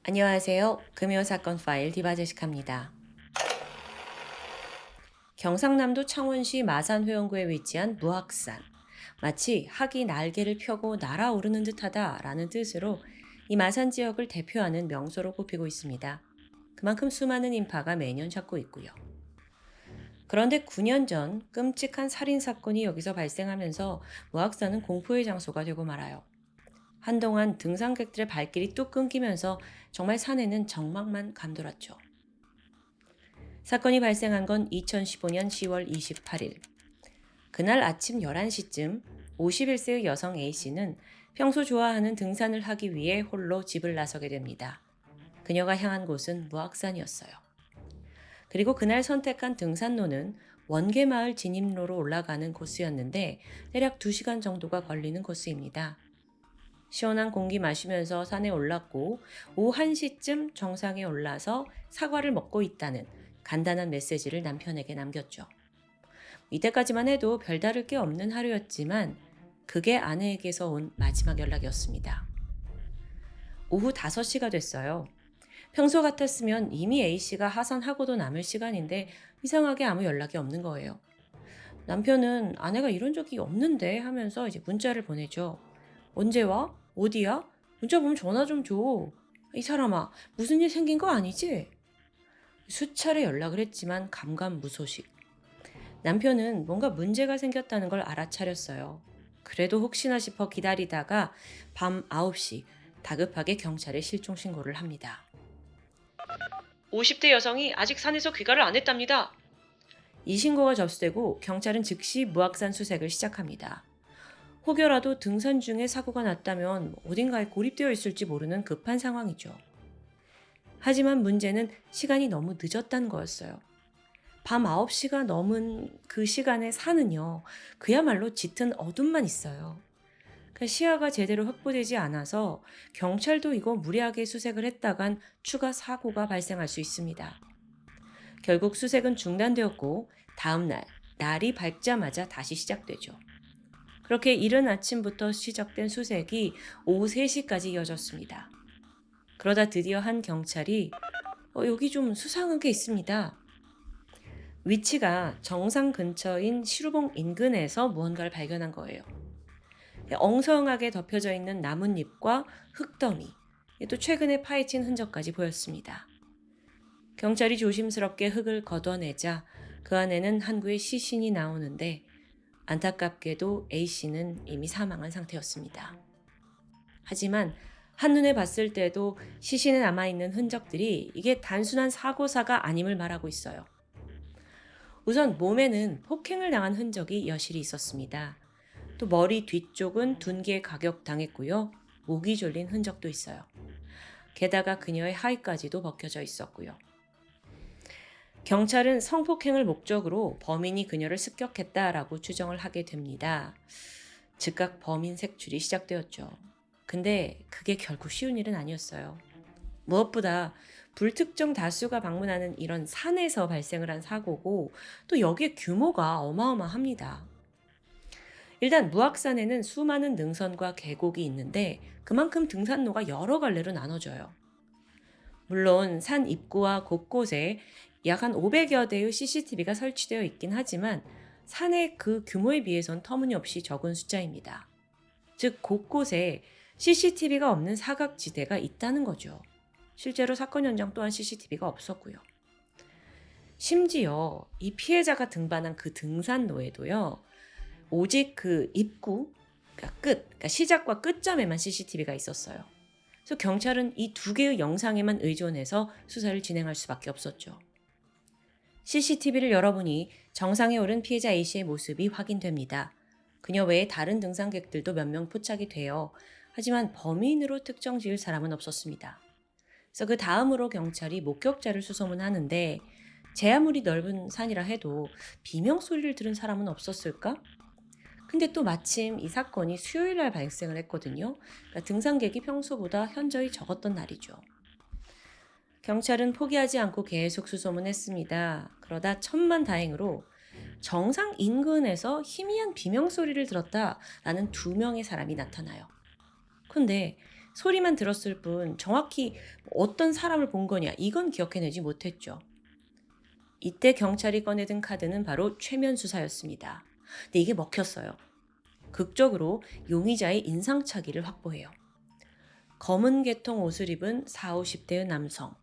안녕하세요. 금요사건 파일 디바제식합니다. 경상남도 창원시 마산회원구에 위치한 무악산. 마치 학이 날개를 펴고 날아오르는 듯하다라는 뜻으로 이 마산 지역을 대표하는 명소로 꼽히고 있습니다. 그만큼 수많은 인파가 매년 찾고 있고요. 그런데 9년 전 끔찍한 살인사건이 여기서 발생하면서 무악산은 공포의 장소가 되고 말아요. 한동안 등산객들의 발길이 뚝 끊기면서 정말 산에는 정막만 감돌았죠. 사건이 발생한 건 2015년 10월 28일. 그날 아침 11시쯤 51세의 여성 A씨는 평소 좋아하는 등산을 하기 위해 홀로 집을 나서게 됩니다. 그녀가 향한 곳은 무악산이었어요. 그리고 그날 선택한 등산로는 원계마을 진입로로 올라가는 코스였는데 대략 2시간 정도가 걸리는 코스입니다. 시원한 공기 마시면서 산에 올랐고 오후 1시쯤 정상에 올라서 사과를 먹고 있다는 간단한 메시지를 남편에게 남겼죠. 이때까지만 해도 별다를 게 없는 하루였지만 그게 아내에게서 온 마지막 연락이었습니다. 오후 5시가 됐어요. 평소 같았으면 이미 A씨가 하산하고도 남을 시간인데 이상하게 아무 연락이 없는 거예요. 남편은 아내가 이런 적이 없는데 하면서 이제 문자를 보내죠. 언제 와? 어디야? 문자 보면 전화 좀 줘. 이 사람아, 무슨 일 생긴 거 아니지? 수차례 연락을 했지만 감감무소식. 남편은 뭔가 문제가 생겼다는 걸 알아차렸어요. 그래도 혹시나 싶어 기다리다가 밤 9시 다급하게 경찰에 실종 신고를 합니다. 50대 여성이 아직 산에서 귀가를 안 했답니다. 이 신고가 접수되고 경찰은 즉시 무악산 수색을 시작합니다. 혹여라도 등산 중에 사고가 났다면 어딘가에 고립되어 있을지 모르는 급한 상황이죠. 하지만 문제는 시간이 너무 늦었다는 거였어요. 밤 9시가 넘은 그 시간에 산은요, 그야말로 짙은 어둠만 있어요. 그러니까 시야가 제대로 확보되지 않아서 경찰도 이거 무리하게 수색을 했다간 추가 사고가 발생할 수 있습니다. 결국 수색은 중단되었고 다음 날, 날이 밝자마자 다시 시작되죠. 그렇게 이른 아침부터 시작된 수색이 오후 3시까지 이어졌습니다. 그러다 드디어 한 경찰이 여기 좀 수상한 게 있습니다. 위치가 정상 근처인 시루봉 인근에서 무언가를 발견한 거예요. 엉성하게 덮여져 있는 나뭇잎과 흙더미, 또 최근에 파헤친 흔적까지 보였습니다. 경찰이 조심스럽게 흙을 걷어내자 그 안에는 한 구의 시신이 나오는데 안타깝게도 A씨는 이미 사망한 상태였습니다. 하지만 한눈에 봤을 때도 시신에 남아있는 흔적들이 이게 단순한 사고사가 아님을 말하고 있어요. 우선 몸에는 폭행을 당한 흔적이 여실히 있었습니다. 또 머리 뒤쪽은 둔기에 가격당했고요. 목이 졸린 흔적도 있어요. 게다가 그녀의 하의까지도 벗겨져 있었고요. 경찰은 성폭행을 목적으로 범인이 그녀를 습격했다라고 추정을 하게 됩니다. 즉각 범인 색출이 시작되었죠. 근데 그게 결코 쉬운 일은 아니었어요. 무엇보다 불특정 다수가 방문하는 이런 산에서 발생을 한 사고고 또 여기에 규모가 어마어마합니다. 일단 무악산에는 수많은 능선과 계곡이 있는데 그만큼 등산로가 여러 갈래로 나눠져요. 물론 산 입구와 곳곳에 약 한 500여 대의 CCTV가 설치되어 있긴 하지만 산의 그 규모에 비해선 터무니없이 적은 숫자입니다. 즉 곳곳에 CCTV가 없는 사각지대가 있다는 거죠. 실제로 사건 현장 또한 CCTV가 없었고요. 심지어 이 피해자가 등반한 그 등산로에도요. 오직 그 입구, 그러니까 시작과 끝점에만 CCTV가 있었어요. 그래서 경찰은 이 2개의 영상에만 의존해서 수사를 진행할 수밖에 없었죠. CCTV를 열어보니 정상에 오른 피해자 A씨의 모습이 확인됩니다. 그녀 외에 다른 등산객들도 몇 명 포착이 돼요. 하지만 범인으로 특정 지을 사람은 없었습니다. 그래서 그 다음으로 경찰이 목격자를 수소문하는데 제 아무리 넓은 산이라 해도 비명 소리를 들은 사람은 없었을까? 근데 또 마침 이 사건이 수요일 날 발생을 했거든요. 그러니까 등산객이 평소보다 현저히 적었던 날이죠. 경찰은 포기하지 않고 계속 수소문했습니다. 그러다 천만다행으로 정상 인근에서 희미한 비명 소리를 들었다라는 2명의 사람이 나타나요. 근데 소리만 들었을 뿐 정확히 어떤 사람을 본 거냐 이건 기억해내지 못했죠. 이때 경찰이 꺼내든 카드는 바로 최면 수사였습니다. 근데 이게 먹혔어요. 극적으로 용의자의 인상착의를 확보해요. 검은 계통 옷을 입은 4, 50대의 남성.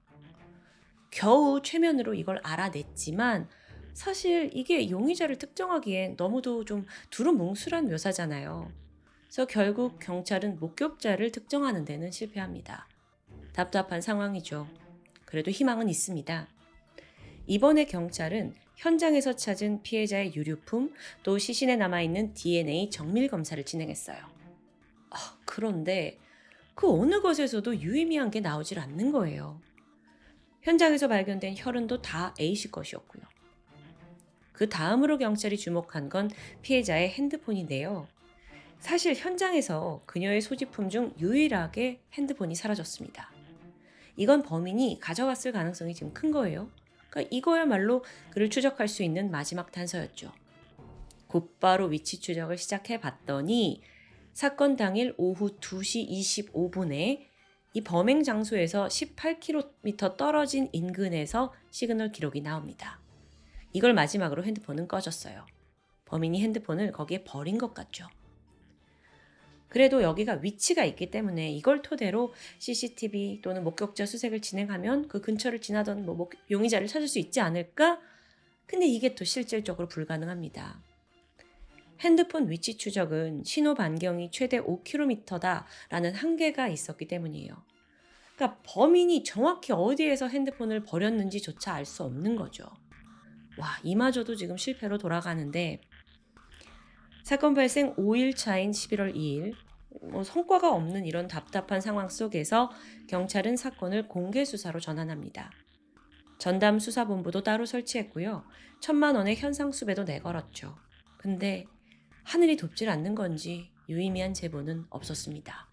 겨우 최면으로 이걸 알아냈지만 사실 이게 용의자를 특정하기엔 너무도 좀 두루뭉술한 묘사잖아요. 그래서 결국 경찰은 목격자를 특정하는 데는 실패합니다. 답답한 상황이죠. 그래도 희망은 있습니다. 이번에 경찰은 현장에서 찾은 피해자의 유류품 또 시신에 남아있는 DNA 정밀 검사를 진행했어요. 그런데 그 어느 것에서도 유의미한 게 나오질 않는 거예요. 현장에서 발견된 혈흔도 다 A씨 것이었고요. 그 다음으로 경찰이 주목한 건 피해자의 핸드폰인데요. 사실 현장에서 그녀의 소지품 중 유일하게 핸드폰이 사라졌습니다. 이건 범인이 가져갔을 가능성이 지금 큰 거예요. 그러니까 이거야말로 그를 추적할 수 있는 마지막 단서였죠. 곧바로 위치 추적을 시작해 봤더니 사건 당일 오후 2시 25분에 이 범행 장소에서 18km 떨어진 인근에서 시그널 기록이 나옵니다. 이걸 마지막으로 핸드폰은 꺼졌어요. 범인이 핸드폰을 거기에 버린 것 같죠. 그래도 여기가 위치가 있기 때문에 이걸 토대로 CCTV 또는 목격자 수색을 진행하면 그 근처를 지나던 용의자를 찾을 수 있지 않을까? 근데 이게 또 실질적으로 불가능합니다. 핸드폰 위치 추적은 신호 반경이 최대 5km다라는 한계가 있었기 때문이에요. 그러니까 범인이 정확히 어디에서 핸드폰을 버렸는지조차 알 수 없는 거죠. 이마저도 지금 실패로 돌아가는데 사건 발생 5일 차인 11월 2일 성과가 없는 이런 답답한 상황 속에서 경찰은 사건을 공개 수사로 전환합니다. 전담 수사본부도 따로 설치했고요. 1,000만 원의 현상 수배도 내걸었죠. 근데 하늘이 돕질 않는 건지 유의미한 제보는 없었습니다.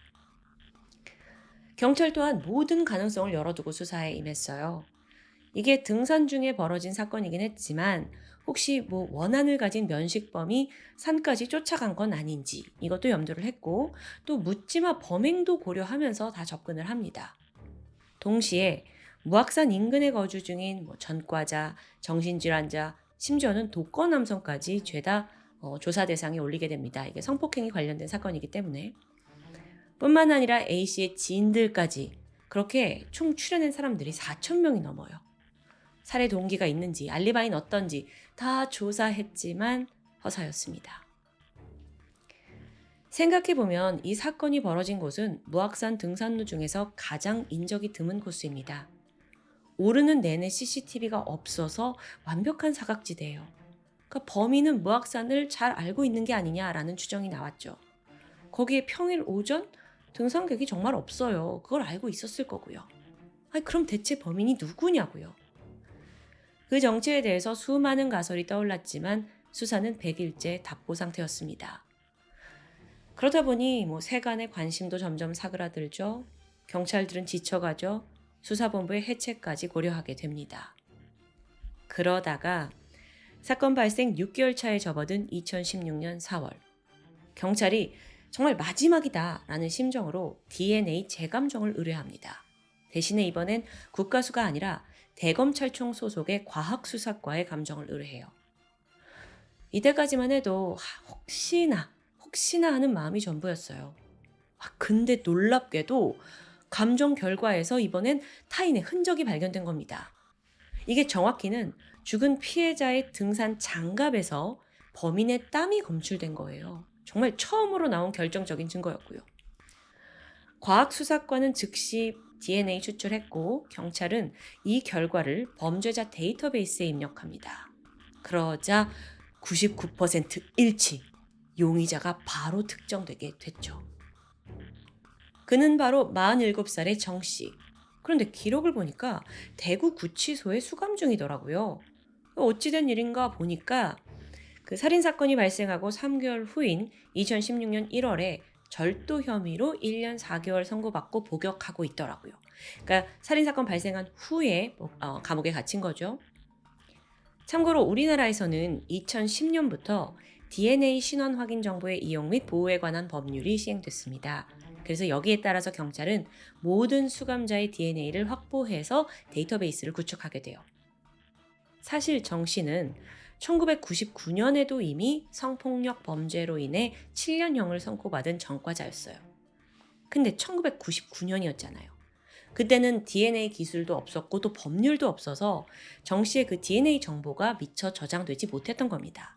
경찰 또한 모든 가능성을 열어두고 수사에 임했어요. 이게 등산 중에 벌어진 사건이긴 했지만 혹시 원한을 가진 면식범이 산까지 쫓아간 건 아닌지 이것도 염두를 했고 또 묻지마 범행도 고려하면서 다 접근을 합니다. 동시에 무악산 인근에 거주 중인 전과자, 정신질환자, 심지어는 독거 남성까지 죄다 조사 대상에 올리게 됩니다. 이게 성폭행이 관련된 사건이기 때문에 뿐만 아니라 A씨의 지인들까지 그렇게 총 추려낸 사람들이 4,000명이 넘어요. 살해 동기가 있는지 알리바이는 어떤지 다 조사했지만 허사였습니다. 생각해보면 이 사건이 벌어진 곳은 무악산 등산로 중에서 가장 인적이 드문 코스입니다. 오르는 내내 CCTV가 없어서 완벽한 사각지대예요. 그러니까 범인은 무악산을 잘 알고 있는 게 아니냐라는 추정이 나왔죠. 거기에 평일 오전 등산객이 정말 없어요. 그걸 알고 있었을 거고요. 그럼 대체 범인이 누구냐고요. 그 정체에 대해서 수많은 가설이 떠올랐지만 수사는 100일째 답보 상태였습니다. 그러다 보니 세간의 관심도 점점 사그라들죠. 경찰들은 지쳐가죠. 수사본부의 해체까지 고려하게 됩니다. 그러다가 사건 발생 6개월 차에 접어든 2016년 4월 경찰이 정말 마지막이다라는 심정으로 DNA 재감정을 의뢰합니다. 대신에 이번엔 국가수가 아니라 대검찰청 소속의 과학수사과에 감정을 의뢰해요. 이때까지만 해도 혹시나 하는 마음이 전부였어요. 근데 놀랍게도 감정 결과에서 이번엔 타인의 흔적이 발견된 겁니다. 이게 정확히는 죽은 피해자의 등산 장갑에서 범인의 땀이 검출된 거예요. 정말 처음으로 나온 결정적인 증거였고요. 과학수사과는 즉시 DNA 추출했고 경찰은 이 결과를 범죄자 데이터베이스에 입력합니다. 그러자 99% 일치, 용의자가 바로 특정되게 됐죠. 그는 바로 47살의 정씨. 그런데 기록을 보니까 대구 구치소에 수감 중이더라고요. 어찌된 일인가 보니까 그 살인사건이 발생하고 3개월 후인 2016년 1월에 절도 혐의로 1년 4개월 선고받고 복역하고 있더라고요. 그러니까 살인사건 발생한 후에 감옥에 갇힌 거죠. 참고로 우리나라에서는 2010년부터 DNA 신원 확인 정보의 이용 및 보호에 관한 법률이 시행됐습니다. 그래서 여기에 따라서 경찰은 모든 수감자의 DNA를 확보해서 데이터베이스를 구축하게 돼요. 사실 정 씨는 1999년에도 이미 성폭력 범죄로 인해 7년형을 선고받은 전과자였어요. 근데 1999년이었잖아요. 그때는 DNA 기술도 없었고 또 법률도 없어서 정 씨의 그 DNA 정보가 미처 저장되지 못했던 겁니다.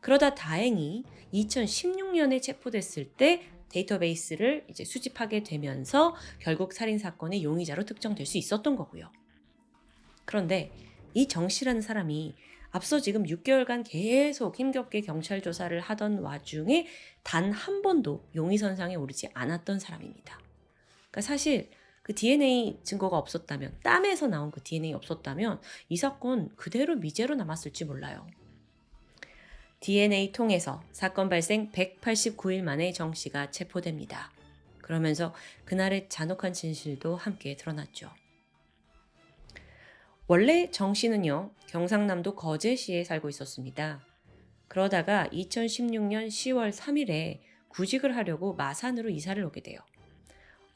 그러다 다행히 2016년에 체포됐을 때 데이터베이스를 이제 수집하게 되면서 결국 살인 사건의 용의자로 특정될 수 있었던 거고요. 그런데 이 정 씨라는 사람이 앞서 지금 6개월간 계속 힘겹게 경찰 조사를 하던 와중에 단 한 번도 용의선상에 오르지 않았던 사람입니다. 그러니까 사실 그 DNA 증거가 없었다면, 땀에서 나온 그 DNA 없었다면 이 사건 그대로 미제로 남았을지 몰라요. DNA 통해서 사건 발생 189일 만에 정 씨가 체포됩니다. 그러면서 그날의 잔혹한 진실도 함께 드러났죠. 원래 정 씨는요, 경상남도 거제시에 살고 있었습니다. 그러다가 2016년 10월 3일에 구직을 하려고 마산으로 이사를 오게 돼요.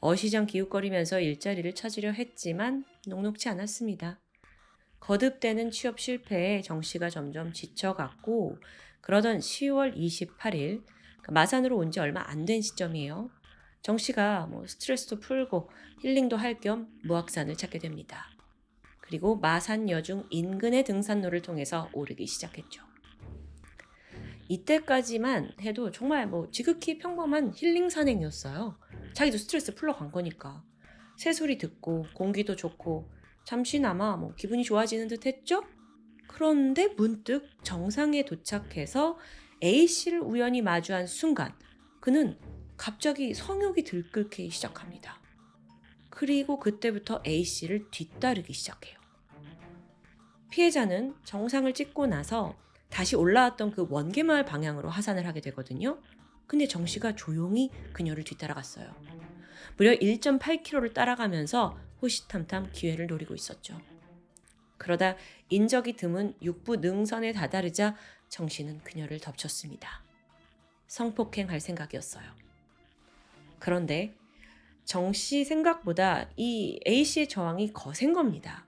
어시장 기웃거리면서 일자리를 찾으려 했지만 녹록지 않았습니다. 거듭되는 취업 실패에 정 씨가 점점 지쳐갔고, 그러던 10월 28일 마산으로 온 지 얼마 안 된 시점이에요. 정 씨가 스트레스도 풀고 힐링도 할 겸 무악산을 찾게 됩니다. 그리고 마산 여중 인근의 등산로를 통해서 오르기 시작했죠. 이때까지만 해도 정말 지극히 평범한 힐링 산행이었어요. 자기도 스트레스 풀러 간 거니까. 새소리 듣고 공기도 좋고 잠시나마 기분이 좋아지는 듯 했죠? 그런데 문득 정상에 도착해서 A씨를 우연히 마주한 순간 그는 갑자기 성욕이 들끓기 시작합니다. 그리고 그때부터 A씨를 뒤따르기 시작해요. 피해자는 정상을 찍고 나서 다시 올라왔던 그 원계마을 방향으로 하산을 하게 되거든요. 근데 정 씨가 조용히 그녀를 뒤따라갔어요. 무려 1.8km를 따라가면서 호시탐탐 기회를 노리고 있었죠. 그러다 인적이 드문 육부 능선에 다다르자 정 씨는 그녀를 덮쳤습니다. 성폭행할 생각이었어요. 그런데 정 씨 생각보다 이 A씨의 저항이 거센 겁니다.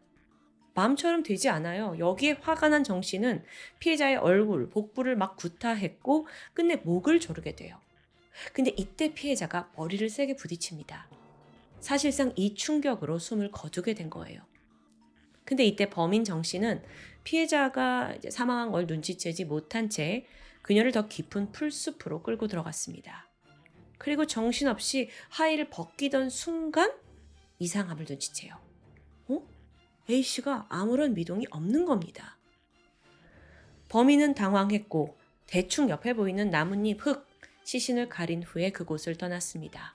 마음처럼 되지 않아요. 여기에 화가 난 정 씨는 피해자의 얼굴, 복부를 막 구타했고 끝내 목을 조르게 돼요. 근데 이때 피해자가 머리를 세게 부딪힙니다. 사실상 이 충격으로 숨을 거두게 된 거예요. 근데 이때 범인 정 씨는 피해자가 이제 사망한 걸 눈치채지 못한 채 그녀를 더 깊은 풀숲으로 끌고 들어갔습니다. 그리고 정신없이 하의를 벗기던 순간 이상함을 눈치채요. A씨가 아무런 미동이 없는 겁니다. 범인은 당황했고 대충 옆에 보이는 나뭇잎 흙, 시신을 가린 후에 그곳을 떠났습니다.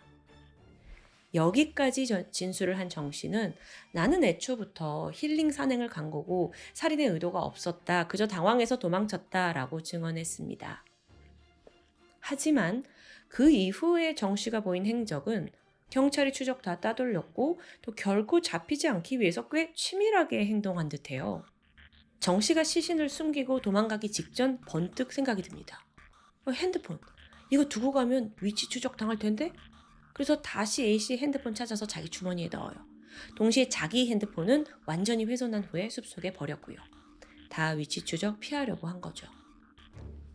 여기까지 진술을 한 정 씨는 나는 애초부터 힐링 산행을 간 거고 살인의 의도가 없었다. 그저 당황해서 도망쳤다라고 증언했습니다. 하지만 그 이후에 정 씨가 보인 행적은 경찰이 추적 다 따돌렸고 또 결코 잡히지 않기 위해서 꽤 치밀하게 행동한 듯해요. 정 씨가 시신을 숨기고 도망가기 직전 번뜩 생각이 듭니다. 핸드폰, 이거 두고 가면 위치 추적 당할 텐데? 그래서 다시 A씨 핸드폰 찾아서 자기 주머니에 넣어요. 동시에 자기 핸드폰은 완전히 훼손한 후에 숲속에 버렸고요. 다 위치 추적 피하려고 한 거죠.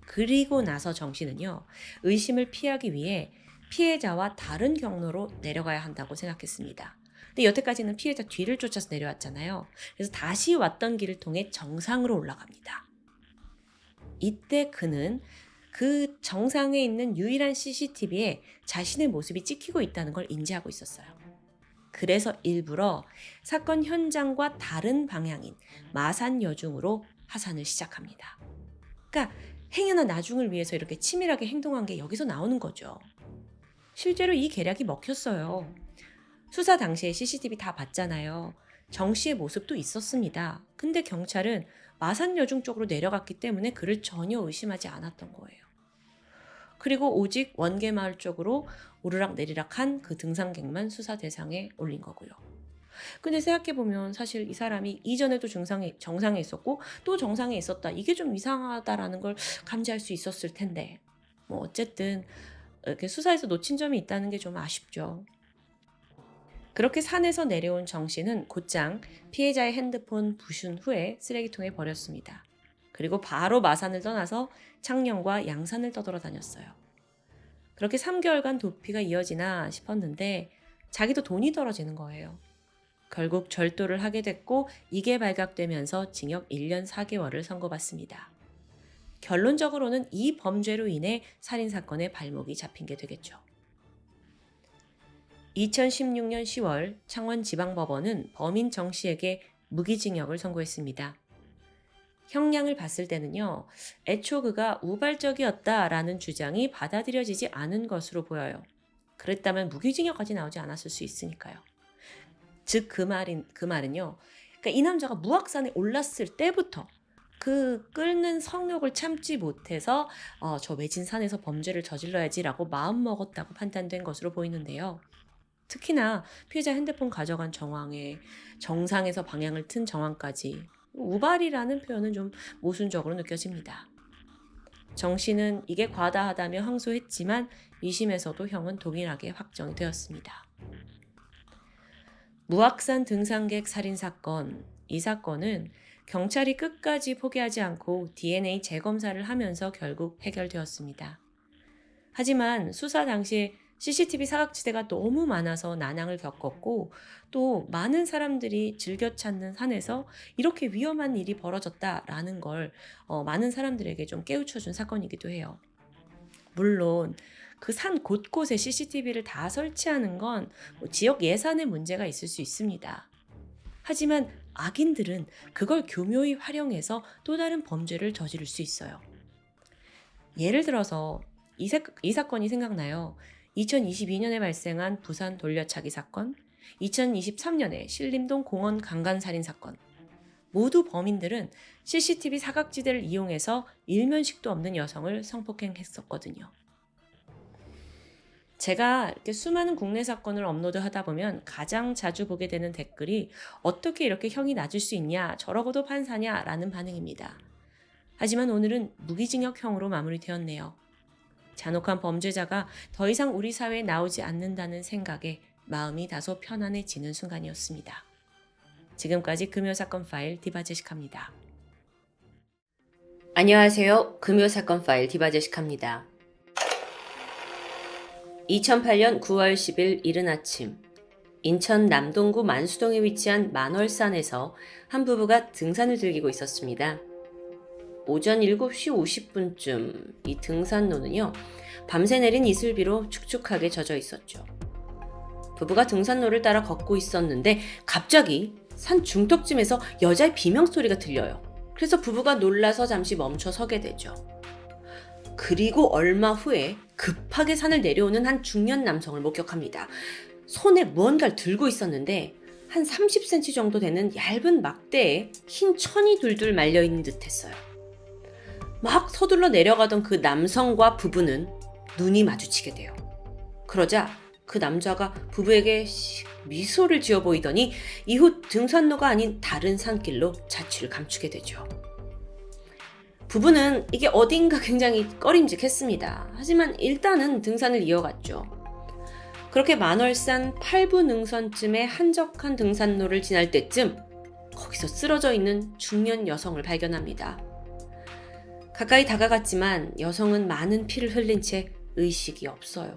그리고 나서 정 씨는요, 의심을 피하기 위해 피해자와 다른 경로로 내려가야 한다고 생각했습니다. 근데 여태까지는 피해자 뒤를 쫓아서 내려왔잖아요. 그래서 다시 왔던 길을 통해 정상으로 올라갑니다. 이때 그는 그 정상에 있는 유일한 CCTV에 자신의 모습이 찍히고 있다는 걸 인지하고 있었어요. 그래서 일부러 사건 현장과 다른 방향인 마산 여중으로 하산을 시작합니다. 그러니까 행여나 나중을 위해서 이렇게 치밀하게 행동한 게 여기서 나오는 거죠. 실제로 이 계략이 먹혔어요. 수사 당시에 CCTV 다 봤잖아요. 정 씨의 모습도 있었습니다. 근데 경찰은 마산 여중 쪽으로 내려갔기 때문에 그를 전혀 의심하지 않았던 거예요. 그리고 오직 원계마을 쪽으로 오르락 내리락한 그 등산객만 수사 대상에 올린 거고요. 근데 생각해보면 사실 이 사람이 이전에도 정상에 있었고 또 정상에 있었다. 이게 좀 이상하다라는 걸 감지할 수 있었을 텐데 어쨌든 이렇게 수사에서 놓친 점이 있다는 게 좀 아쉽죠. 그렇게 산에서 내려온 정 씨는 곧장 피해자의 핸드폰 부순 후에 쓰레기통에 버렸습니다. 그리고 바로 마산을 떠나서 창녕과 양산을 떠돌아 다녔어요. 그렇게 3개월간 도피가 이어지나 싶었는데 자기도 돈이 떨어지는 거예요. 결국 절도를 하게 됐고 이게 발각되면서 징역 1년 4개월을 선고받습니다. 결론적으로는 이 범죄로 인해 살인사건의 발목이 잡힌 게 되겠죠. 2016년 10월 창원지방법원은 범인 정 씨에게 무기징역을 선고했습니다. 형량을 봤을 때는요, 애초 그가 우발적이었다라는 주장이 받아들여지지 않은 것으로 보여요. 그랬다면 무기징역까지 나오지 않았을 수 있으니까요. 즉 그 말은요, 그러니까 이 남자가 무악산에 올랐을 때부터 그 끓는 성욕을 참지 못해서 저 외진 산에서 범죄를 저질러야지라고 마음먹었다고 판단된 것으로 보이는데요. 특히나 피해자 핸드폰 가져간 정황에 정상에서 방향을 튼 정황까지 우발이라는 표현은 좀 모순적으로 느껴집니다. 정 씨는 이게 과다하다며 항소했지만 2심에서도 형은 동일하게 확정이 되었습니다. 무악산 등산객 살인사건, 이 사건은 경찰이 끝까지 포기하지 않고 DNA 재검사를 하면서 결국 해결되었습니다. 하지만 수사 당시에 CCTV 사각지대가 너무 많아서 난항을 겪었고 또 많은 사람들이 즐겨 찾는 산에서 이렇게 위험한 일이 벌어졌다라는 걸 많은 사람들에게 좀 깨우쳐준 사건이기도 해요. 물론 그 산 곳곳에 CCTV를 다 설치하는 건 지역 예산의 문제가 있을 수 있습니다. 하지만 악인들은 그걸 교묘히 활용해서 또 다른 범죄를 저지를 수 있어요. 예를 들어서 이 사건이 생각나요. 2022년에 발생한 부산 돌려차기 사건, 2023년에 신림동 공원 강간살인 사건. 모두 범인들은 CCTV 사각지대를 이용해서 일면식도 없는 여성을 성폭행했었거든요. 제가 이렇게 수많은 국내 사건을 업로드하다 보면 가장 자주 보게 되는 댓글이 어떻게 이렇게 형이 낮을 수 있냐, 저러고도 판사냐 라는 반응입니다. 하지만 오늘은 무기징역형으로 마무리되었네요. 잔혹한 범죄자가 더 이상 우리 사회에 나오지 않는다는 생각에 마음이 다소 편안해지는 순간이었습니다. 지금까지 금요사건 파일 디바제시카입니다. 안녕하세요. 금요사건 파일 디바제시카입니다. 2008년 9월 10일 이른 아침, 인천 남동구 만수동에 위치한 만월산에서 한 부부가 등산을 즐기고 있었습니다. 오전 7시 50분쯤 이 등산로는요, 밤새 내린 이슬비로 축축하게 젖어 있었죠. 부부가 등산로를 따라 걷고 있었는데 갑자기 산 중턱쯤에서 여자의 비명소리가 들려요. 그래서 부부가 놀라서 잠시 멈춰 서게 되죠. 그리고 얼마 후에 급하게 산을 내려오는 한 중년 남성을 목격합니다. 손에 무언가를 들고 있었는데 한 30cm 정도 되는 얇은 막대에 흰 천이 둘둘 말려있는 듯 했어요. 막 서둘러 내려가던 그 남성과 부부는 눈이 마주치게 돼요. 그러자 그 남자가 부부에게 미소를 지어 보이더니 이후 등산로가 아닌 다른 산길로 자취를 감추게 되죠. 부부는 이게 어딘가 굉장히 꺼림직했습니다. 하지만 일단은 등산을 이어갔죠. 그렇게 만월산 8부 능선쯤의 한적한 등산로를 지날 때쯤 거기서 쓰러져 있는 중년 여성을 발견합니다. 가까이 다가갔지만 여성은 많은 피를 흘린 채 의식이 없어요.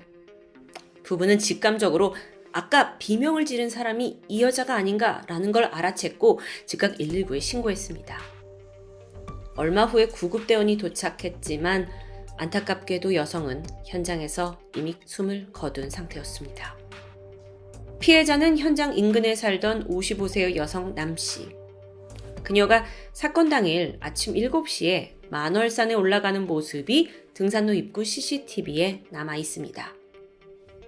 부부는 직감적으로 아까 비명을 지른 사람이 이 여자가 아닌가라는 걸 알아챘고 즉각 119에 신고했습니다. 얼마 후에 구급대원이 도착했지만 안타깝게도 여성은 현장에서 이미 숨을 거둔 상태였습니다. 피해자는 현장 인근에 살던 55세의 여성 남씨. 그녀가 사건 당일 아침 7시에 만월산에 올라가는 모습이 등산로 입구 CCTV에 남아 있습니다.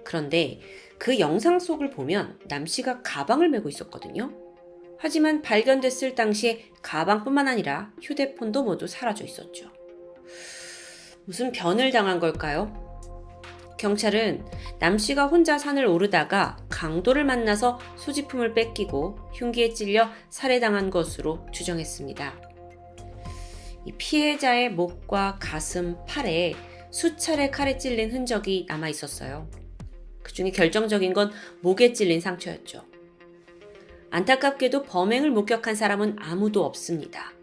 그런데 그 영상 속을 보면 남씨가 가방을 메고 있었거든요. 하지만 발견됐을 당시에 가방뿐만 아니라 휴대폰도 모두 사라져 있었죠. 무슨 변을 당한 걸까요? 경찰은 남씨가 혼자 산을 오르다가 강도를 만나서 소지품을 뺏기고 흉기에 찔려 살해당한 것으로 추정했습니다. 이 피해자의 목과 가슴, 팔에 수차례 칼에 찔린 흔적이 남아 있었어요. 그중에 결정적인 건 목에 찔린 상처였죠. 안타깝게도 범행을 목격한 사람은 아무도 없습니다.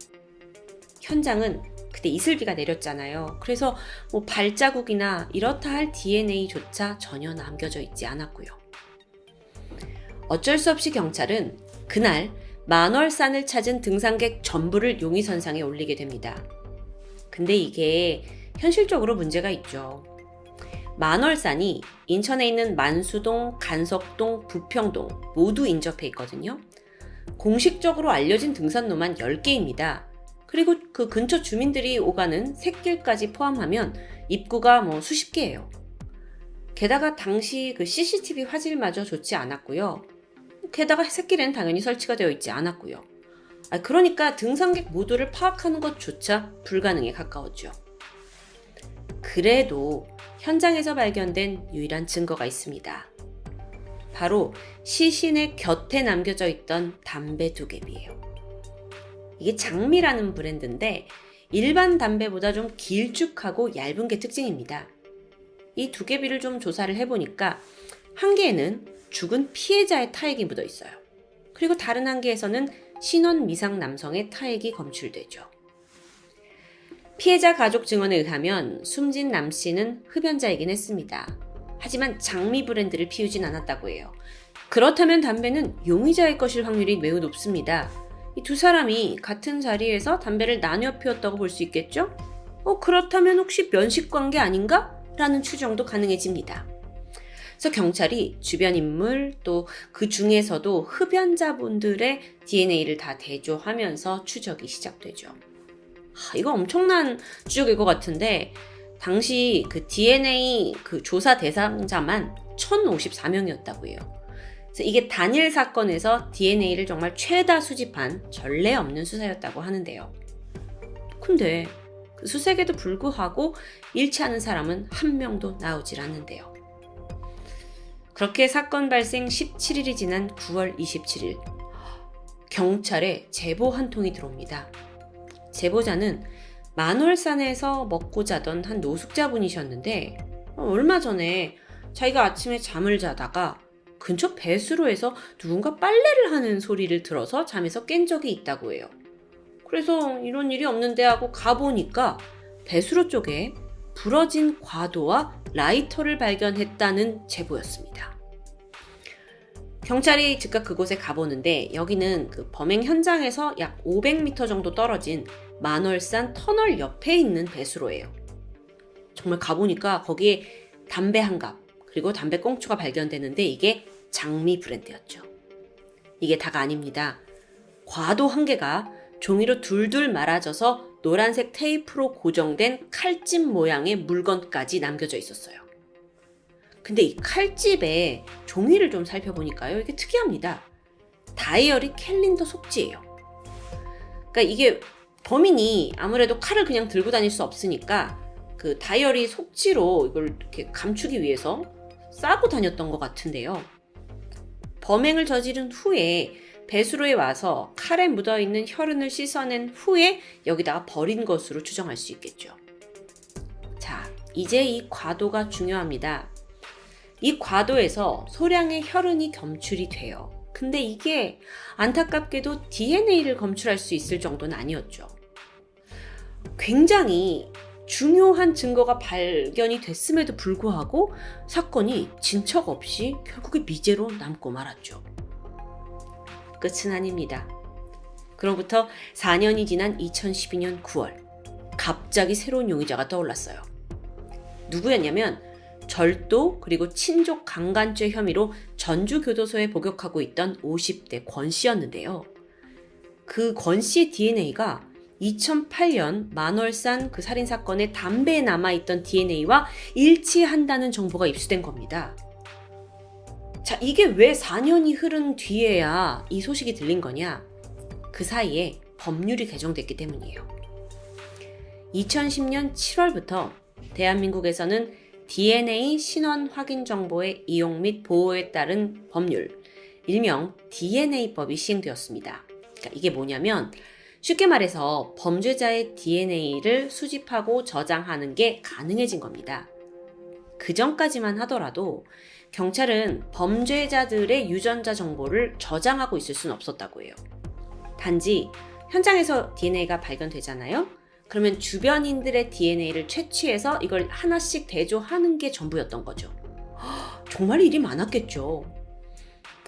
현장은 그때 이슬비가 내렸잖아요. 그래서 발자국이나 이렇다 할 DNA조차 전혀 남겨져 있지 않았고요. 어쩔 수 없이 경찰은 그날 만월산을 찾은 등산객 전부를 용의선상에 올리게 됩니다. 근데 이게 현실적으로 문제가 있죠. 만월산이 인천에 있는 만수동, 간석동, 부평동 모두 인접해 있거든요. 공식적으로 알려진 등산로만 10개입니다. 그리고 그 근처 주민들이 오가는 샛길까지 포함하면 입구가 수십 개예요. 게다가 당시 그 CCTV 화질마저 좋지 않았고요. 게다가 샛길에는 당연히 설치가 되어 있지 않았고요. 그러니까 등산객 모두를 파악하는 것조차 불가능에 가까웠죠. 그래도 현장에서 발견된 유일한 증거가 있습니다. 바로 시신의 곁에 남겨져 있던 담배 2갭이에요. 이게 장미라는 브랜드인데 일반 담배보다 좀 길쭉하고 얇은 게 특징입니다. 이 2개비를 좀 조사를 해보니까 한 개에는 죽은 피해자의 타액이 묻어 있어요. 그리고 다른 한 개에서는 신원 미상 남성의 타액이 검출되죠. 피해자 가족 증언에 의하면 숨진 남 씨는 흡연자이긴 했습니다. 하지만 장미 브랜드를 피우진 않았다고 해요. 그렇다면 담배는 용의자의 것일 확률이 매우 높습니다. 이 두 사람이 같은 자리에서 담배를 나눠 피웠다고 볼 수 있겠죠? 그렇다면 혹시 면식관계 아닌가? 라는 추정도 가능해집니다. 그래서 경찰이 주변 인물 또 그 중에서도 흡연자분들의 DNA를 다 대조하면서 추적이 시작되죠. 이거 엄청난 추적일 것 같은데 당시 그 DNA 그 조사 대상자만 1,054명이었다고 해요. 그래서 이게 단일 사건에서 DNA를 정말 최다 수집한 전례 없는 수사였다고 하는데요. 근데 그 수색에도 불구하고 일치하는 사람은 한 명도 나오질 않는데요. 그렇게 사건 발생 17일이 지난 9월 27일 경찰에 제보 한 통이 들어옵니다. 제보자는 만월산에서 먹고 자던 한 노숙자분이셨는데 얼마 전에 자기가 아침에 잠을 자다가 근처 배수로에서 누군가 빨래를 하는 소리를 들어서 잠에서 깬 적이 있다고 해요. 그래서 이런 일이 없는데 하고 가보니까 배수로 쪽에 부러진 과도와 라이터를 발견했다는 제보였습니다. 경찰이 즉각 그곳에 가보는데 여기는 그 범행 현장에서 약 500m 정도 떨어진 만월산 터널 옆에 있는 배수로예요. 정말 가보니까 거기에 담배 한 갑 그리고 담배 꽁초가 발견되는데 이게 장미 브랜드였죠. 이게 다가 아닙니다. 과도 한 개가 종이로 둘둘 말아져서 노란색 테이프로 고정된 칼집 모양의 물건까지 남겨져 있었어요. 근데 이 칼집에 종이를 좀 살펴보니까요. 이게 특이합니다. 다이어리 캘린더 속지예요. 그러니까 이게 범인이 아무래도 칼을 그냥 들고 다닐 수 없으니까 그 다이어리 속지로 이걸 이렇게 감추기 위해서 싸고 다녔던 것 같은데요. 범행을 저지른 후에 배수로에 와서 칼에 묻어있는 혈흔을 씻어낸 후에 여기다가 버린 것으로 추정할 수 있겠죠. 자, 이제 이 과도가 중요합니다. 이 과도에서 소량의 혈흔이 검출이 돼요. 근데 이게 안타깝게도 DNA를 검출할 수 있을 정도는 아니었죠. 굉장히 중요한 증거가 발견이 됐음에도 불구하고 사건이 진척 없이 결국에 미제로 남고 말았죠. 끝은 아닙니다. 그로부터 4년이 지난 2012년 9월 갑자기 새로운 용의자가 떠올랐어요. 누구였냐면 절도 그리고 친족 강간죄 혐의로 전주교도소에 복역하고 있던 50대 권 씨였는데요. 그 권 씨의 DNA가 2008년 만월산 그 살인사건의 담배에 남아있던 DNA와 일치한다는 정보가 입수된 겁니다. 자, 이게 왜 4년이 흐른 뒤에야 이 소식이 들린 거냐? 그 사이에 법률이 개정됐기 때문이에요. 2010년 7월부터 대한민국에서는 DNA 신원 확인 정보의 이용 및 보호에 따른 법률, 일명 DNA법이 시행되었습니다. 그러니까 이게 뭐냐면 쉽게 말해서 범죄자의 DNA를 수집하고 저장하는 게 가능해진 겁니다. 그 전까지만 하더라도 경찰은 범죄자들의 유전자 정보를 저장하고 있을 수는 없었다고 해요. 단지 현장에서 DNA가 발견되잖아요? 그러면 주변인들의 DNA를 채취해서 이걸 하나씩 대조하는 게 전부였던 거죠. 정말 일이 많았겠죠.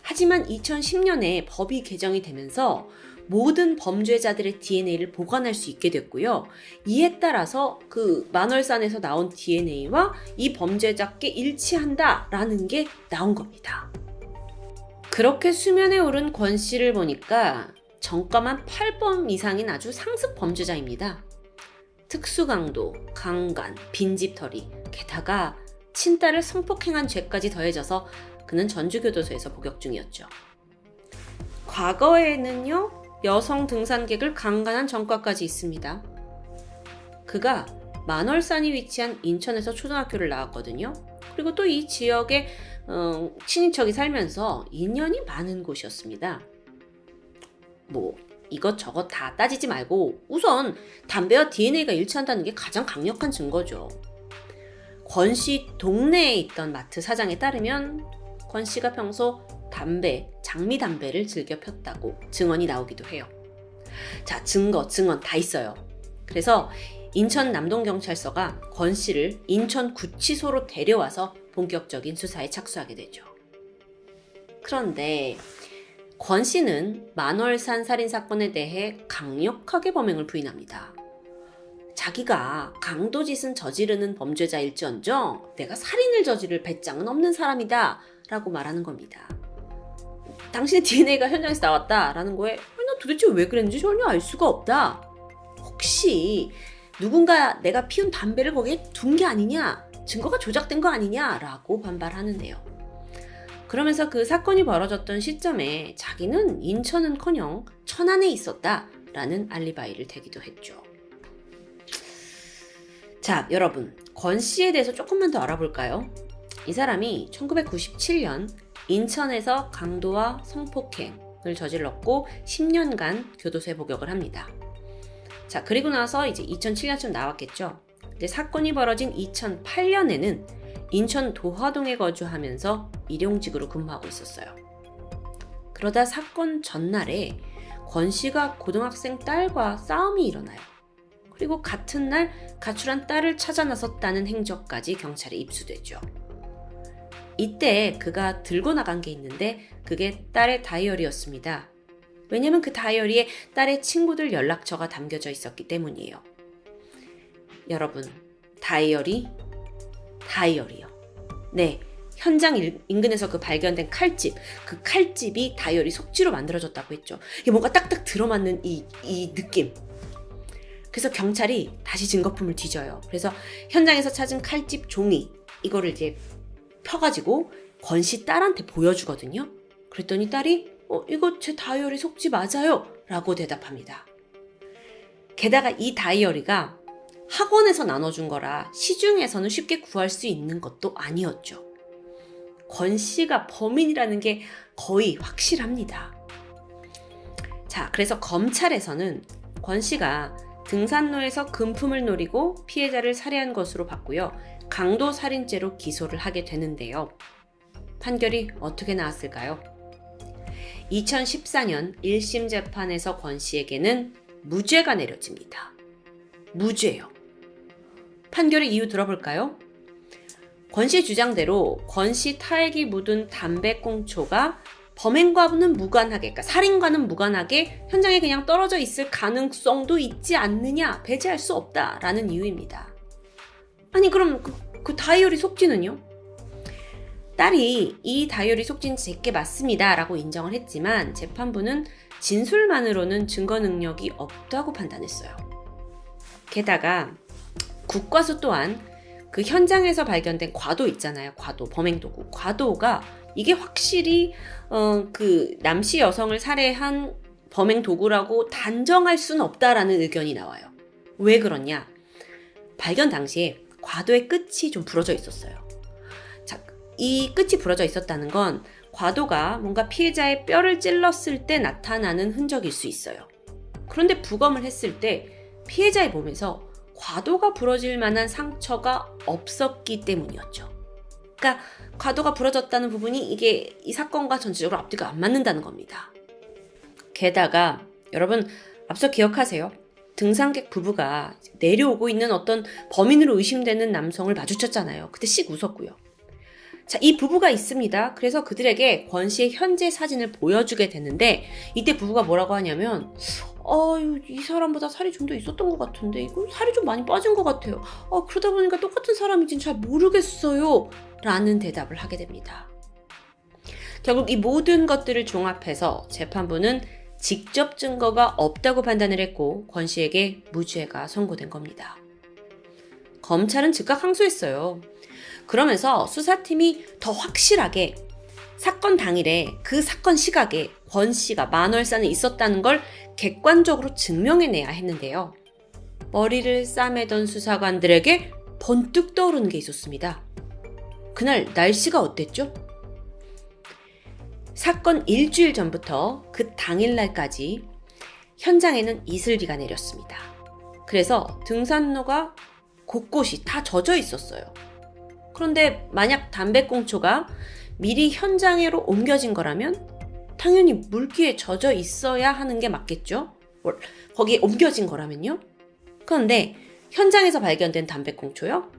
하지만 2010년에 법이 개정이 되면서 모든 범죄자들의 DNA를 보관할 수 있게 됐고요. 이에 따라서 그 만월산에서 나온 DNA와 이 범죄자께 일치한다라는 게 나온 겁니다. 그렇게 수면에 오른 권 씨를 보니까 전과만 8범 이상인 아주 상습 범죄자입니다. 특수강도, 강간, 빈집털이, 게다가 친딸을 성폭행한 죄까지 더해져서 그는 전주교도소에서 복역 중이었죠. 과거에는요, 여성 등산객을 강간한 전과까지 있습니다. 그가 만월산이 위치한 인천에서 초등학교를 나왔거든요. 그리고 또 이 지역에 친인척이 살면서 인연이 많은 곳이었습니다. 뭐 이것저것 다 따지지 말고 우선 담배와 DNA가 일치한다는 게 가장 강력한 증거죠. 권 씨 동네에 있던 마트 사장에 따르면 권 씨가 평소 장미 담배를 즐겨 폈다고 증언이 나오기도 해요. 자, 증언 다 있어요. 그래서 인천 남동경찰서가 권 씨를 인천 구치소로 데려와서 본격적인 수사에 착수하게 되죠. 그런데 권 씨는 만월산 살인사건에 대해 강력하게 범행을 부인합니다. 자기가 강도짓은 저지르는 범죄자일지언정 내가 살인을 저지를 배짱은 없는 사람이다 라고 말하는 겁니다. 당신의 DNA가 현장에서 나왔다라는 거에 나 도대체 왜 그랬는지 전혀 알 수가 없다. 혹시 누군가 내가 피운 담배를 거기에 둔 게 아니냐, 증거가 조작된 거 아니냐라고 반발하는데요. 그러면서 그 사건이 벌어졌던 시점에 자기는 인천은커녕 천안에 있었다라는 알리바이를 대기도 했죠. 자, 여러분, 권 씨에 대해서 조금만 더 알아볼까요? 이 사람이 1997년 인천에서 강도와 성폭행을 저질렀고 10년간 교도소에 복역을 합니다. 자, 그리고 나서 이제 2007년쯤 나왔겠죠. 근데 사건이 벌어진 2008년에는 인천 도화동에 거주하면서 일용직으로 근무하고 있었어요. 그러다 사건 전날에 권 씨가 고등학생 딸과 싸움이 일어나요. 그리고 같은 날 가출한 딸을 찾아 나섰다는 행적까지 경찰에 입수되죠. 이때 그가 들고 나간 게 있는데 그게 딸의 다이어리였습니다. 왜냐면 그 다이어리에 딸의 친구들 연락처가 담겨져 있었기 때문이에요. 여러분, 다이어리요. 네, 현장 인근에서 그 발견된 칼집, 그 칼집이 다이어리 속지로 만들어졌다고 했죠. 이게 뭔가 딱딱 들어맞는 이 느낌. 그래서 경찰이 다시 증거품을 뒤져요. 그래서 현장에서 찾은 칼집 종이, 이거를 이제 펴가지고 권 씨 딸한테 보여주거든요. 그랬더니 딸이 이거 제 다이어리 속지 맞아요 라고 대답합니다. 게다가 이 다이어리가 학원에서 나눠준 거라 시중에서는 쉽게 구할 수 있는 것도 아니었죠. 권 씨가 범인이라는 게 거의 확실합니다. 자, 그래서 검찰에서는 권 씨가 등산로에서 금품을 노리고 피해자를 살해한 것으로 봤고요. 강도 살인죄로 기소를 하게 되는데요. 판결이 어떻게 나왔을까요? 2014년 1심 재판에서 권 씨에게는 무죄가 내려집니다. 무죄요. 판결의 이유 들어볼까요? 권 씨의 주장대로 권 씨 타액이 묻은 담배꽁초가 범행과는 무관하게, 그러니까 살인과는 무관하게 현장에 그냥 떨어져 있을 가능성도 있지 않느냐, 배제할 수 없다라는 이유입니다. 아니 그럼 그 다이어리 속지는요? 딸이 이 다이어리 속지는 제게 맞습니다 라고 인정을 했지만 재판부는 진술만으로는 증거 능력이 없다고 판단했어요. 게다가 국과수 또한 그 현장에서 발견된 과도 있잖아요. 과도, 범행도구. 과도가 이게 확실히 그 남씨 여성을 살해한 범행도구라고 단정할 수는 없다라는 의견이 나와요. 왜 그러냐? 발견 당시에 과도의 끝이 좀 부러져 있었어요. 자, 이 끝이 부러져 있었다는 건 과도가 뭔가 피해자의 뼈를 찔렀을 때 나타나는 흔적일 수 있어요. 그런데 부검을 했을 때 피해자의 몸에서 과도가 부러질 만한 상처가 없었기 때문이었죠. 그러니까 과도가 부러졌다는 부분이 이게 이 사건과 전체적으로 앞뒤가 안 맞는다는 겁니다. 게다가 여러분 앞서 기억하세요. 등산객 부부가 내려오고 있는 어떤 범인으로 의심되는 남성을 마주쳤잖아요. 그때 씩 웃었고요. 자, 이 부부가 있습니다. 그래서 그들에게 권 씨의 현재 사진을 보여주게 됐는데 이때 부부가 뭐라고 하냐면 이 사람보다 살이 좀 더 있었던 것 같은데 이거 살이 좀 많이 빠진 것 같아요. 그러다 보니까 똑같은 사람인지는 잘 모르겠어요. 라는 대답을 하게 됩니다. 결국 이 모든 것들을 종합해서 재판부는 직접 증거가 없다고 판단을 했고 권 씨에게 무죄가 선고된 겁니다. 검찰은 즉각 항소했어요. 그러면서 수사팀이 더 확실하게 사건 당일에 그 사건 시각에 권 씨가 만월산에 있었다는 걸 객관적으로 증명해내야 했는데요. 머리를 싸매던 수사관들에게 번뜩 떠오르는 게 있었습니다. 그날 날씨가 어땠죠? 사건 일주일 전부터 그 당일날까지 현장에는 이슬비가 내렸습니다. 그래서 등산로가 곳곳이 다 젖어 있었어요. 그런데 만약 담배꽁초가 미리 현장으로 옮겨진 거라면 당연히 물기에 젖어 있어야 하는 게 맞겠죠? 거기에 옮겨진 거라면요? 그런데 현장에서 발견된 담배꽁초요?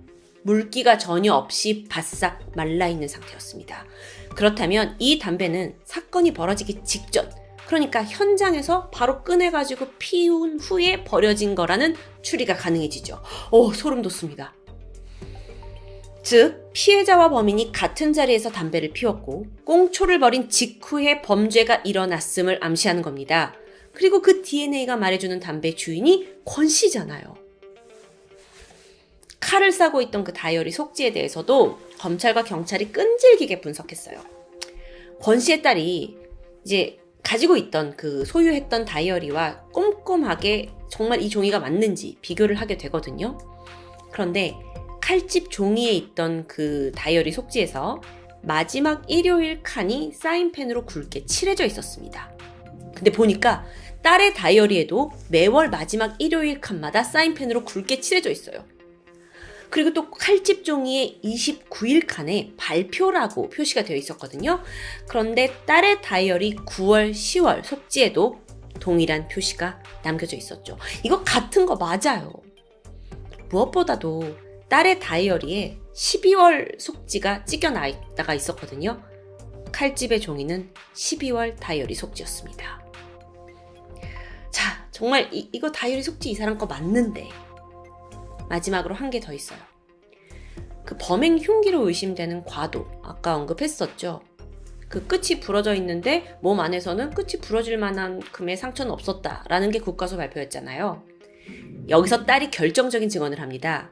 물기가 전혀 없이 바싹 말라있는 상태였습니다. 그렇다면 이 담배는 사건이 벌어지기 직전, 그러니까 현장에서 바로 꺼내가지고 피운 후에 버려진 거라는 추리가 가능해지죠. 소름 돋습니다. 즉, 피해자와 범인이 같은 자리에서 담배를 피웠고 꽁초를 버린 직후에 범죄가 일어났음을 암시하는 겁니다. 그리고 그 DNA가 말해주는 담배 주인이 권 씨잖아요. 칼을 싸고 있던 그 다이어리 속지에 대해서도 검찰과 경찰이 끈질기게 분석했어요. 권 씨의 딸이 이제 가지고 있던 그 소유했던 다이어리와 꼼꼼하게 정말 이 종이가 맞는지 비교를 하게 되거든요. 그런데 칼집 종이에 있던 그 다이어리 속지에서 마지막 일요일 칸이 사인펜으로 굵게 칠해져 있었습니다. 근데 보니까 딸의 다이어리에도 매월 마지막 일요일 칸마다 사인펜으로 굵게 칠해져 있어요. 그리고 또 칼집 종이에 29일 칸에 발표라고 표시가 되어 있었거든요. 그런데 딸의 다이어리 9월, 10월 속지에도 동일한 표시가 남겨져 있었죠. 이거 같은 거 맞아요. 무엇보다도 딸의 다이어리에 12월 속지가 찍혀나가 있었거든요. 칼집의 종이는 12월 다이어리 속지였습니다. 자, 정말 이거 다이어리 속지 이 사람 거 맞는데 마지막으로 한 개 더 있어요. 그 범행 흉기로 의심되는 과도, 아까 언급했었죠. 그 끝이 부러져 있는데 몸 안에서는 끝이 부러질 만큼의 상처는 없었다라는 게 국과수 발표였잖아요. 여기서 딸이 결정적인 증언을 합니다.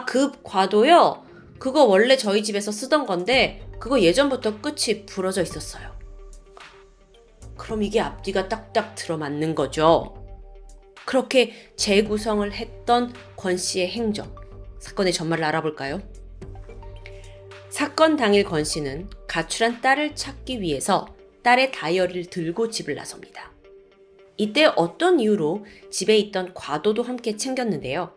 그 과도요? 그거 원래 저희 집에서 쓰던 건데 그거 예전부터 끝이 부러져 있었어요. 그럼 이게 앞뒤가 딱딱 들어맞는 거죠. 그렇게 재구성을 했던 권 씨의 행적, 사건의 전말을 알아볼까요? 사건 당일 권 씨는 가출한 딸을 찾기 위해서 딸의 다이어리를 들고 집을 나섭니다. 이때 어떤 이유로 집에 있던 과도도 함께 챙겼는데요.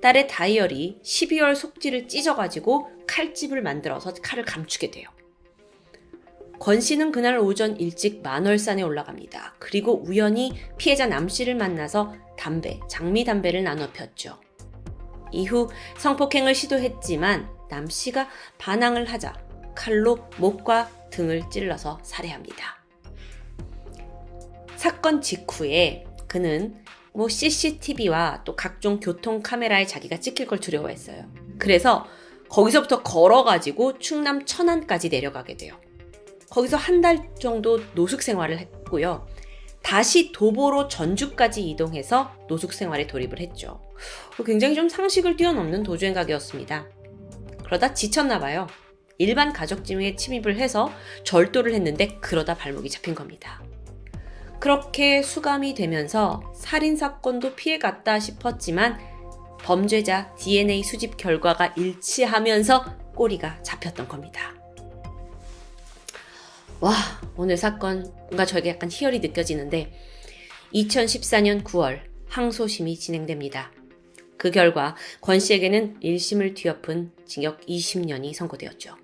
딸의 다이어리 12월 속지를 찢어가지고 칼집을 만들어서 칼을 감추게 돼요. 권 씨는 그날 오전 일찍 만월산에 올라갑니다. 그리고 우연히 피해자 남 씨를 만나서 장미 담배를 나눠 폈죠. 이후 성폭행을 시도했지만 남 씨가 반항을 하자 칼로 목과 등을 찔러서 살해합니다. 사건 직후에 그는 CCTV와 또 각종 교통 카메라에 자기가 찍힐 걸 두려워했어요. 그래서 거기서부터 걸어가지고 충남 천안까지 내려가게 돼요. 거기서 한 달 정도 노숙 생활을 했고요. 다시 도보로 전주까지 이동해서 노숙 생활에 돌입을 했죠. 굉장히 좀 상식을 뛰어넘는 도주행각이었습니다. 그러다 지쳤나 봐요. 일반 가족집에 침입을 해서 절도를 했는데 그러다 발목이 잡힌 겁니다. 그렇게 수감이 되면서 살인사건도 피해갔다 싶었지만 범죄자 DNA 수집 결과가 일치하면서 꼬리가 잡혔던 겁니다. 와, 오늘 사건 뭔가 저에게 약간 희열이 느껴지는데 2014년 9월 항소심이 진행됩니다. 그 결과 권 씨에게는 1심을 뒤엎은 징역 20년이 선고되었죠.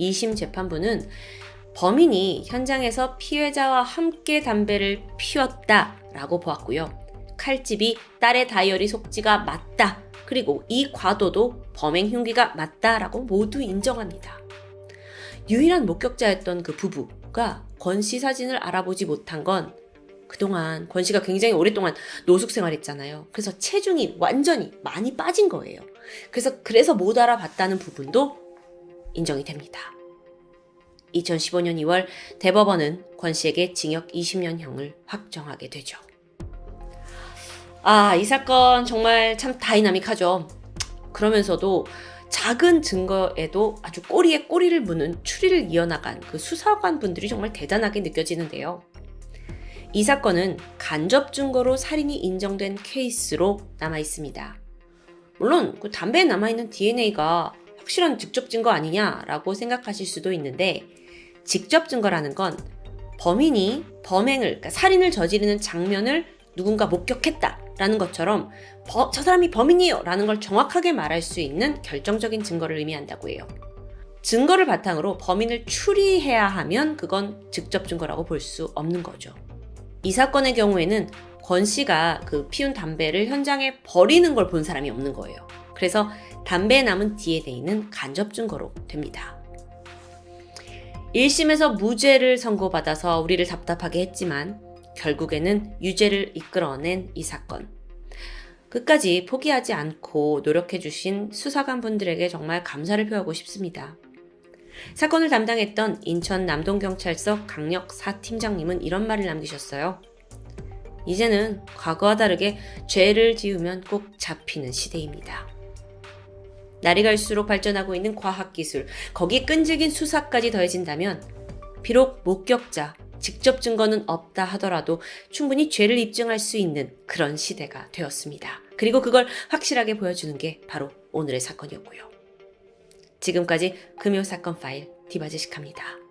2심 재판부는 범인이 현장에서 피해자와 함께 담배를 피웠다라고 보았고요. 칼집이 딸의 다이어리 속지가 맞다. 그리고 이 과도도 범행 흉기가 맞다라고 모두 인정합니다. 유일한 목격자였던 그 부부가 권 씨 사진을 알아보지 못한 건 그동안 권 씨가 굉장히 오랫동안 노숙 생활했잖아요. 그래서 체중이 완전히 많이 빠진 거예요. 그래서 못 알아봤다는 부분도 인정이 됩니다. 2015년 2월 대법원은 권 씨에게 징역 20년형을 확정하게 되죠. 이 사건 정말 참 다이나믹하죠. 그러면서도 작은 증거에도 아주 꼬리에 꼬리를 무는 추리를 이어나간 그 수사관 분들이 정말 대단하게 느껴지는데요. 이 사건은 간접 증거로 살인이 인정된 케이스로 남아 있습니다. 물론 그 담배에 남아있는 DNA가 확실한 직접 증거 아니냐라고 생각하실 수도 있는데, 직접 증거라는 건 범인이 범행을, 그러니까 살인을 저지르는 장면을 누군가 목격했다라는 것처럼 저 사람이 범인이에요 라는 걸 정확하게 말할 수 있는 결정적인 증거를 의미한다고 해요. 증거를 바탕으로 범인을 추리해야 하면 그건 직접 증거라고 볼 수 없는 거죠. 이 사건의 경우에는 권 씨가 그 피운 담배를 현장에 버리는 걸 본 사람이 없는 거예요. 그래서 담배에 남은 DNA는 간접 증거로 됩니다. 1심에서 무죄를 선고받아서 우리를 답답하게 했지만 결국에는 유죄를 이끌어낸 이 사건. 끝까지 포기하지 않고 노력해주신 수사관분들에게 정말 감사를 표하고 싶습니다. 사건을 담당했던 인천 남동경찰서 강력 4팀장님은 이런 말을 남기셨어요. 이제는 과거와 다르게 죄를 지으면 꼭 잡히는 시대입니다. 날이 갈수록 발전하고 있는 과학기술, 거기에 끈질긴 수사까지 더해진다면 비록 목격자, 직접 증거는 없다 하더라도 충분히 죄를 입증할 수 있는 그런 시대가 되었습니다. 그리고 그걸 확실하게 보여주는 게 바로 오늘의 사건이었고요. 지금까지 금요사건 파일 디바제식합니다.